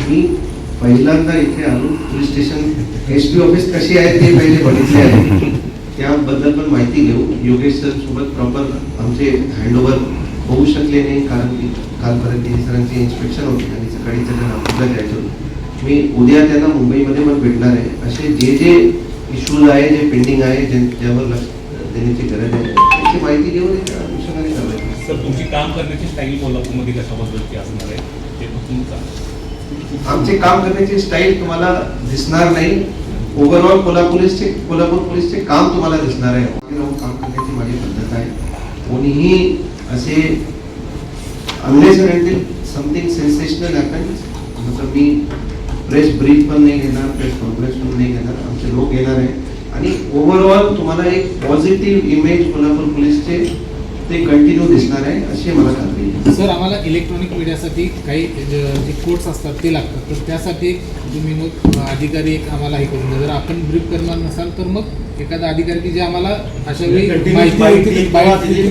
मी पहिल्यांदा इथे आलो, पोलीस स्टेशन SP ऑफिस कशी आहे ते पहिले बघितले आहे, त्याबद्दल पण माहिती घेऊ. योगेश सर सोबत प्रॉपर आमचे हँडओव्हर होऊ शकले नाही, कारण की कालपर्यंत सरांची इन्स्पेक्शन होती आणि सकाळी त्यांना नागपूरला जायचं होतं. मी उद्या त्यांना मुंबईमध्ये पण भेटणार आहे. असे जे जे इश्यूज आहे, जे पेंडिंग आहे, ज्यावर लक्ष देण्याची गरज आहे, त्याची माहिती घेऊन त्या अनुषंगाने करायचं. सर, तुमची काम करण्याची स्टाईल कोल्हापूरमध्ये कशा पद्धतीची असणार आहे ते तुमचा? आमचे काम करण्याची स्टाईल तुम्हाला दिसणार नाही. ओव्हरऑल कोल्हापूर पोलीसचे काम तुम्हाला दिसणार आहे. काम करण्याची माझी पद्धत आहे. कोणीही असे unless and until something sensational happens, मतलब मी प्रेस ब्रीफ पण नाही घेणार, प्रेस कॉन्फरन्स पण नाही घेणार. आमचे लोक येणार आहे आणि ओव्हरऑल तुम्हाला एक पॉझिटिव्ह इमेज कोल्हापूर पोलीसचे ते कंटिन्यू दिसणार आहे, अशी मला खात्री आहे. सर, आम्हाला इलेक्ट्रॉनिक मीडियासाठी काही जे कोड्स असतात ते लागतात, तर त्यासाठी तुम्ही मग अधिकारी एक आम्हाला हे करून द्या. जर आपण ब्रीफ करणार नसाल तर मग एखादा अधिकारी की जे आम्हाला अशा वेळी माहिती